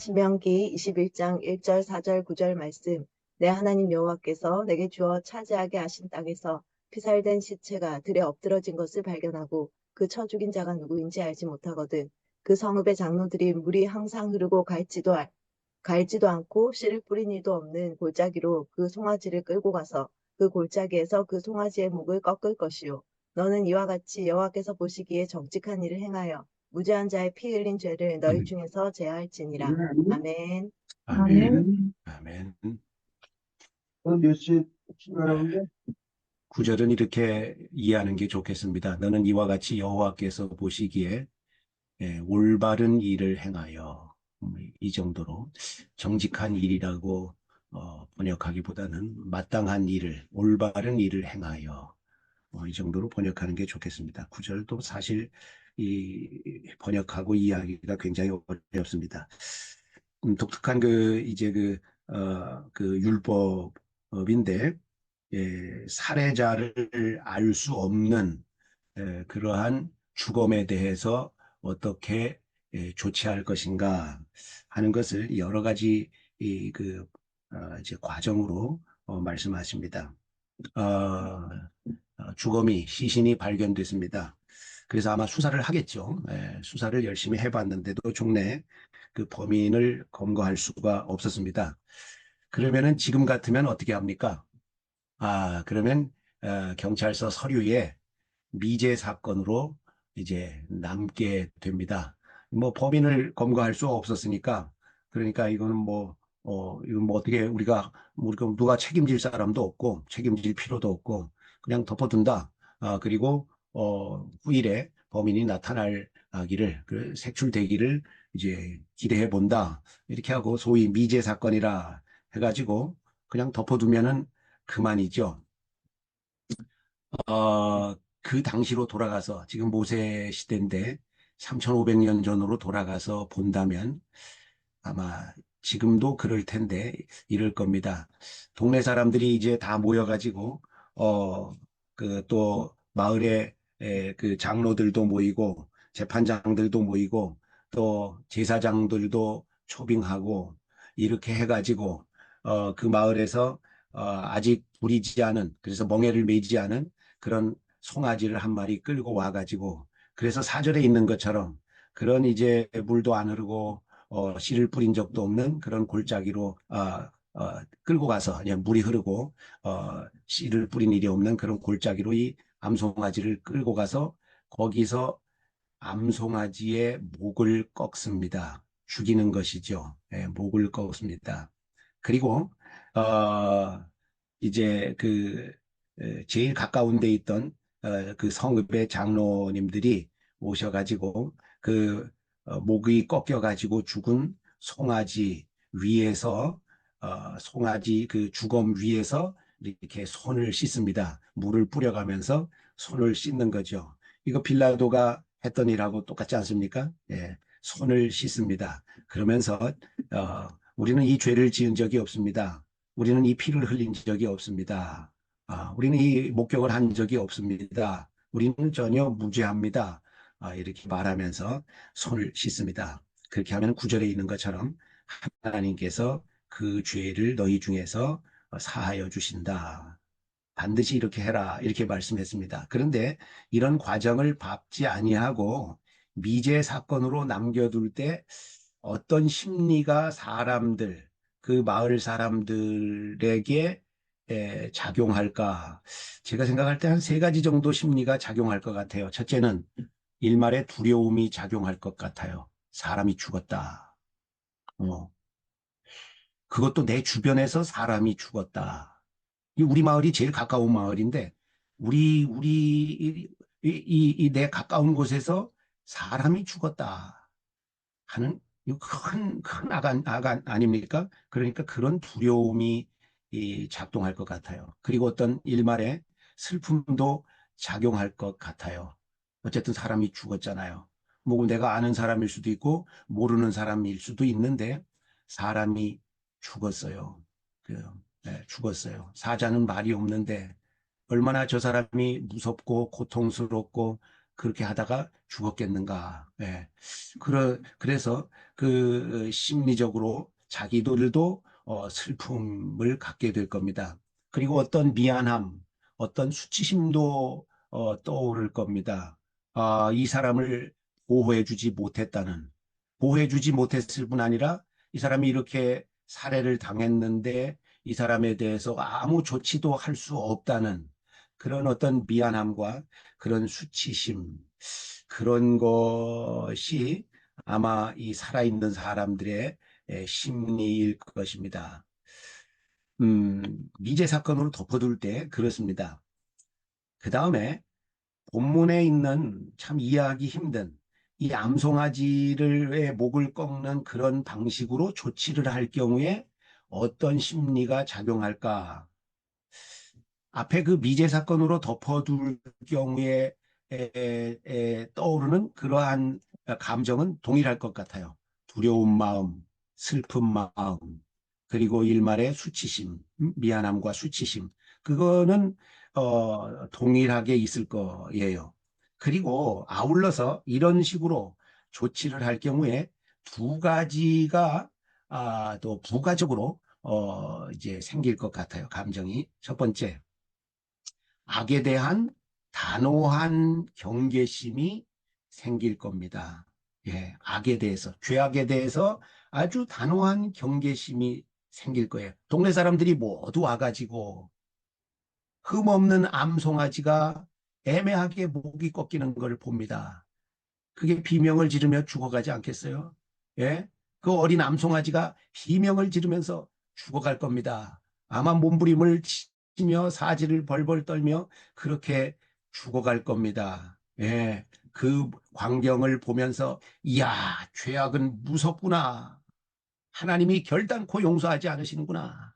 신명기 21장 1절 4절 9절 말씀. 내 하나님 여호와께서 내게 주어 차지하게 하신 땅에서 피살된 시체가 들에 엎드러진 것을 발견하고 그 쳐 죽인 자가 누구인지 알지 못하거든. 그 성읍의 장로들이 물이 항상 흐르고 갈지도 않고 씨를 뿌린 이도 없는 골짜기로 그 송아지를 끌고 가서 그 골짜기에서 그 송아지의 목을 꺾을 것이요. 너는 이와 같이 여호와께서 보시기에 정직한 일을 행하여 무죄한 자의 피 흘린 죄를 너희 아멘. 중에서 제하할지니라. 아멘. 아멘. 아멘. 몇 시에 출발하는데? 구절은 이렇게 이해하는 게 좋겠습니다. 너는 이와 같이 여호와께서 보시기에 올바른 일을 행하여 이 정도로 정직한 일이라고 번역하기보다는 마땅한 일을 올바른 일을 행하여 이 정도로 번역하는 게 좋겠습니다. 구절도 사실 이 번역하고 이해하기가 굉장히 어렵습니다. 독특한 그 율법인데 살해자를 알 수 없는 그러한 죽음에 대해서 어떻게 조치할 것인가 하는 것을 여러 가지 이제 과정으로 말씀하십니다. 주검이 시신이 발견됐습니다. 그래서 아마 수사를 하겠죠. 수사를 열심히 해봤는데도 종래 그 범인을 검거할 수가 없었습니다. 그러면은 지금 같으면 어떻게 합니까? 그러면 경찰서 서류에 미제 사건으로 이제 남게 됩니다. 뭐 범인을 검거할 수 없었으니까 그러니까 이거는 이건 뭐 어떻게 우리가 누가 책임질 사람도 없고 책임질 필요도 없고 그냥 덮어둔다. 그리고 후일에 범인이 나타나기를 색출되기를 이제 기대해 본다. 이렇게 하고 소위 미제 사건이라 해가지고 그냥 덮어두면은 그만이죠. 그 당시로 돌아가서 지금 모세 시대인데 3,500년 전으로 돌아가서 본다면 아마 지금도 그럴 텐데 이럴 겁니다. 동네 사람들이 이제 다 모여가지고 그 또 마을에 그 장로들도 모이고 재판장들도 모이고 또 제사장들도 초빙하고 이렇게 해가지고 그 마을에서 아직 부리지 않은 그래서 멍에를 매지 않은 그런 송아지를 한 마리 끌고 와가지고 그래서 사절에 있는 것처럼 그런 이제 물도 안 흐르고 씨를 뿌린 적도 없는 그런 골짜기로 끌고 가서 그냥 물이 흐르고 씨를 뿌린 일이 없는 그런 골짜기로 이 암송아지를 끌고 가서 거기서 암송아지의 목을 꺾습니다. 죽이는 것이죠. 목을 꺾습니다. 그리고 이제 제일 가까운 데 있던 그 성읍의 장로님들이 오셔가지고 목이 꺾여가지고 죽은 송아지 위에서 송아지 그 주검 위에서 이렇게 손을 씻습니다. 물을 뿌려가면서 손을 씻는 거죠. 이거 빌라도가 했던 일하고 똑같지 않습니까? 손을 씻습니다. 그러면서 우리는 이 죄를 지은 적이 없습니다. 우리는 이 피를 흘린 적이 없습니다. 우리는 이 목격을 한 적이 없습니다. 우리는 전혀 무죄합니다. 이렇게 말하면서 손을 씻습니다. 그렇게 하면 구절에 있는 것처럼 하나님께서 그 죄를 너희 중에서 사하여 주신다. 반드시 이렇게 해라. 이렇게 말씀했습니다. 그런데 이런 과정을 밟지 아니하고 미제 사건으로 남겨둘 때 어떤 심리가 그 마을 사람들에게 작용할까? 제가 생각할 때 한 세 가지 정도 심리가 작용할 것 같아요. 첫째는 일말의 두려움이 작용할 것 같아요. 사람이 죽었다. 어, 그것도 내 주변에서 사람이 죽었다. 우리 마을이 제일 가까운 마을인데, 내 가까운 곳에서 사람이 죽었다 하는 큰 아간 아닙니까? 그러니까 그런 두려움이 작동할 것 같아요. 그리고 어떤 일말의 슬픔도 작용할 것 같아요. 어쨌든 사람이 죽었잖아요. 뭐 내가 아는 사람일 수도 있고 모르는 사람일 수도 있는데 사람이 죽었어요. 죽었어요. 사자는 말이 없는데 얼마나 저 사람이 무섭고 고통스럽고 그렇게 하다가 죽었겠는가. 예. 그래서 그 심리적으로 자기들도 슬픔을 갖게 될 겁니다. 그리고 어떤 미안함, 어떤 수치심도 떠오를 겁니다. 이 사람을 보호해주지 못했을 뿐 아니라 이 사람이 이렇게 살해를 당했는데 이 사람에 대해서 아무 조치도 할 수 없다는 그런 어떤 미안함과 그런 수치심, 그런 것이 아마 이 살아있는 사람들의 심리일 것입니다. 미제 사건으로 덮어둘 때 그렇습니다. 그 다음에 본문에 있는 참 이해하기 힘든 이 암송아지의 목을 꺾는 그런 방식으로 조치를 할 경우에 어떤 심리가 작용할까? 앞에 그 미제 사건으로 덮어둘 경우에 떠오르는 그러한 감정은 동일할 것 같아요. 두려운 마음, 슬픈 마음, 그리고 일말의 수치심, 미안함과 수치심. 그거는 동일하게 있을 거예요. 그리고 아울러서 이런 식으로 조치를 할 경우에 두 가지가 또 부가적으로 이제 생길 것 같아요. 감정이. 첫 번째, 악에 대한 단호한 경계심이 생길 겁니다. 예, 악에 대해서, 죄악에 대해서 아주 단호한 경계심이 생길 거예요. 동네 사람들이 모두 와가지고 흠없는 암송아지가 애매하게 목이 꺾이는 걸 봅니다. 그게 비명을 지르며 죽어가지 않겠어요? 예? 그 어린 암송아지가 비명을 지르면서 죽어갈 겁니다. 아마 몸부림을 치며 사지를 벌벌 떨며 그렇게 죽어갈 겁니다. 예. 그 광경을 보면서 이야, 죄악은 무섭구나. 하나님이 결단코 용서하지 않으시는구나.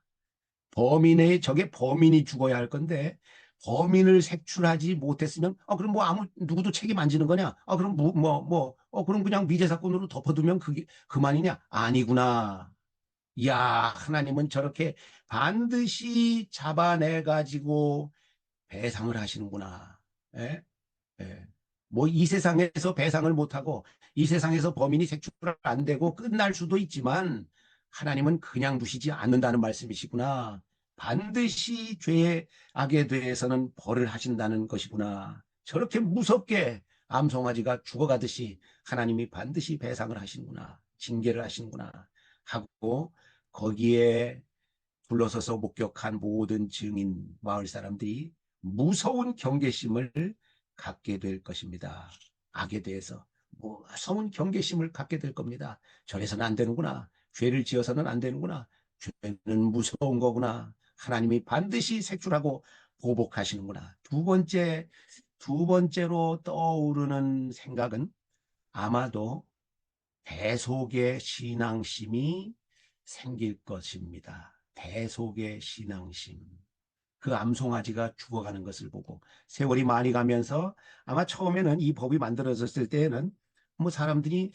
저게 범인이 죽어야 할 건데 범인을 색출하지 못했으면 그럼 뭐 누구도 책임 안 지는 거냐? 그럼 그럼 그냥 미제 사건으로 덮어두면 그게 그만이냐? 아니구나. 이야, 하나님은 저렇게 반드시 잡아내 가지고 배상을 하시는구나. 예? 예. 뭐 이 세상에서 배상을 못하고 이 세상에서 범인이 색출 안 되고 끝날 수도 있지만 하나님은 그냥 두시지 않는다는 말씀이시구나. 반드시 죄의 악에 대해서는 벌을 하신다는 것이구나. 저렇게 무섭게 암송아지가 죽어가듯이 하나님이 반드시 배상을 하시는구나. 징계를 하시는구나 하고 거기에 둘러서서 목격한 모든 증인 마을 사람들이 무서운 경계심을 갖게 될 것입니다. 악에 대해서 무서운 경계심을 갖게 될 겁니다. 저래서는 안 되는구나. 죄를 지어서는 안 되는구나. 죄는 무서운 거구나. 하나님이 반드시 색출하고 보복하시는구나. 두 번째로 떠오르는 생각은 아마도 대속의 신앙심이 생길 것입니다. 대속의 신앙심. 그 암송아지가 죽어가는 것을 보고 세월이 많이 가면서 아마 처음에는 이 법이 만들어졌을 때에는 뭐 사람들이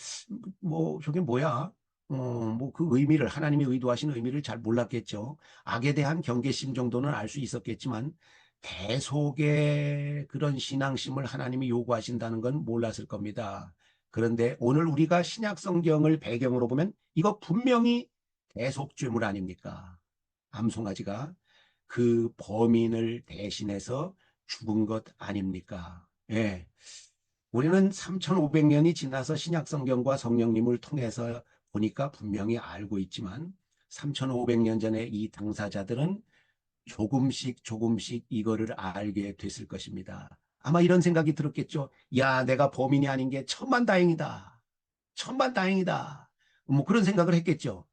저게 뭐야? 뭐 그 의미를 하나님이 의도하신 의미를 잘 몰랐겠죠. 악에 대한 경계심 정도는 알 수 있었겠지만 대속의 그런 신앙심을 하나님이 요구하신다는 건 몰랐을 겁니다. 그런데 오늘 우리가 신약 성경을 배경으로 보면 이거 분명히 대속죄물 아닙니까? 암송아지가 그 범인을 대신해서 죽은 것 아닙니까? 예. 우리는 3,500년이 지나서 신약 성경과 성령님을 통해서 보니까 분명히 알고 있지만 3,500년 전에 이 당사자들은 조금씩 이거를 알게 됐을 것입니다. 아마 이런 생각이 들었겠죠. 야, 내가 범인이 아닌 게 천만다행이다. 천만다행이다. 뭐 그런 생각을 했겠죠.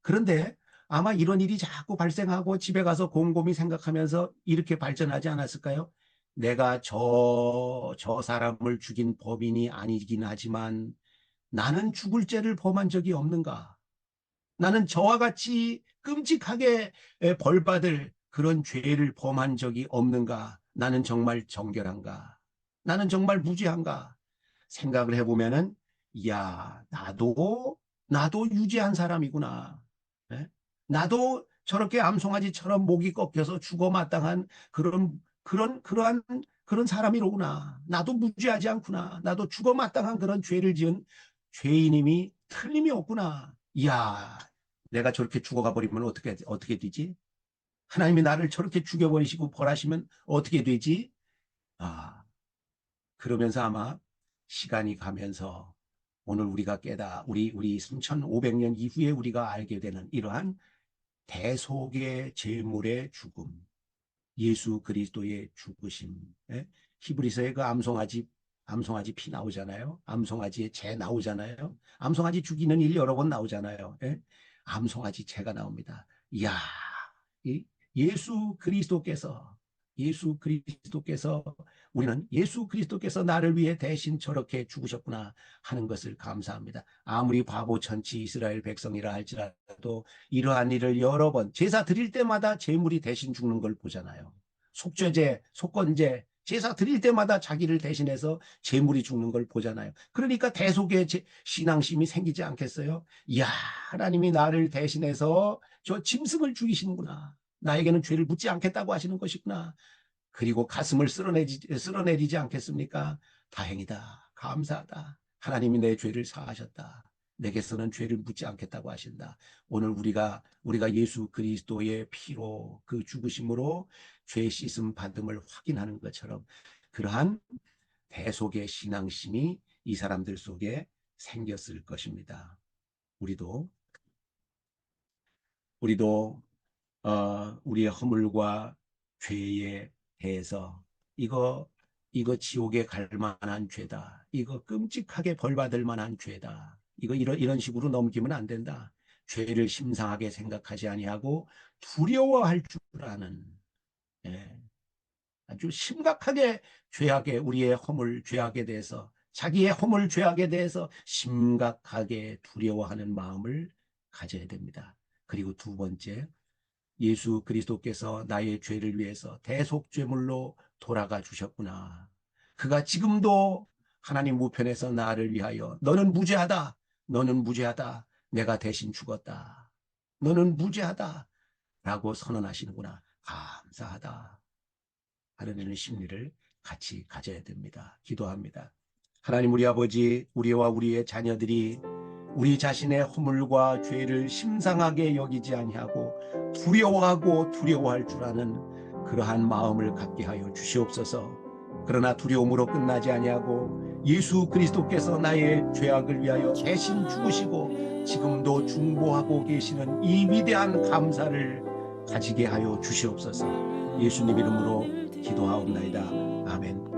그런데 아마 이런 일이 자꾸 발생하고 집에 가서 곰곰이 생각하면서 이렇게 발전하지 않았을까요? 내가 저 사람을 죽인 범인이 아니긴 하지만 나는 죽을 죄를 범한 적이 없는가? 나는 저와 같이 끔찍하게 벌받을 그런 죄를 범한 적이 없는가? 나는 정말 정결한가? 나는 정말 무죄한가? 생각을 해보면은, 이야, 나도 유죄한 사람이구나. 예? 나도 저렇게 암송아지처럼 목이 꺾여서 죽어 마땅한 그러한 그런 사람이로구나. 나도 무죄하지 않구나. 나도 죽어 마땅한 그런 죄를 지은 죄인임이 틀림이 없구나. 이야, 내가 저렇게 죽어가 버리면 어떻게 되지? 하나님이 나를 저렇게 죽여버리시고 벌하시면 어떻게 되지? 아, 그러면서 아마 시간이 가면서 오늘 우리가 우리 3,500년 이후에 우리가 알게 되는 이러한 대속의 제물의 죽음, 예수 그리스도의 죽으심. 예? 히브리서에 그 암송아지 피 나오잖아요. 암송아지에 재 나오잖아요. 암송아지 죽이는 일 여러 번 나오잖아요. 예? 암송아지 재가 나옵니다. 이야, 이 예수 그리스도께서 우리는 예수 그리스도께서 나를 위해 대신 저렇게 죽으셨구나 하는 것을 감사합니다. 아무리 바보 천치 이스라엘 백성이라 할지라도 이러한 일을 여러 번 제사 드릴 때마다 제물이 대신 죽는 걸 보잖아요. 속죄제, 속건제, 제사 드릴 때마다 자기를 대신해서 제물이 죽는 걸 보잖아요. 그러니까 대속의 신앙심이 생기지 않겠어요? 이야, 하나님이 나를 대신해서 저 짐승을 죽이시는구나. 나에게는 죄를 묻지 않겠다고 하시는 것이구나. 그리고 가슴을 쓸어내리지 않겠습니까? 다행이다. 감사하다. 하나님이 내 죄를 사하셨다. 내게서는 죄를 묻지 않겠다고 하신다. 오늘 우리가 예수 그리스도의 피로 그 죽으심으로 죄 씻음 받음을 확인하는 것처럼 그러한 대속의 신앙심이 이 사람들 속에 생겼을 것입니다. 우리도 우리의 허물과 죄에 대해서 이거 지옥에 갈 만한 죄다. 이거 끔찍하게 벌받을 만한 죄다. 이런 식으로 넘기면 안 된다. 죄를 심상하게 생각하지 아니하고 두려워할 줄 아는, 예, 아주 심각하게 우리의 허물 죄악에 대해서 자기의 허물 죄악에 대해서 심각하게 두려워하는 마음을 가져야 됩니다. 그리고 두 번째, 예수 그리스도께서 나의 죄를 위해서 대속죄물로 돌아가 주셨구나. 그가 지금도 하나님 우편에서 나를 위하여 너는 무죄하다. 너는 무죄하다. 내가 대신 죽었다. 너는 무죄하다. 라고 선언하시는구나. 감사하다. 하는 심리를 같이 가져야 됩니다. 기도합니다. 하나님 우리 아버지, 우리와 우리의 자녀들이 우리 자신의 허물과 죄를 심상하게 여기지 아니하고 두려워할 줄 아는 그러한 마음을 갖게 하여 주시옵소서. 그러나 두려움으로 끝나지 아니하고 예수 그리스도께서 나의 죄악을 위하여 대신 죽으시고 지금도 중보하고 계시는 이 위대한 감사를 가지게 하여 주시옵소서. 예수님 이름으로 기도하옵나이다. 아멘.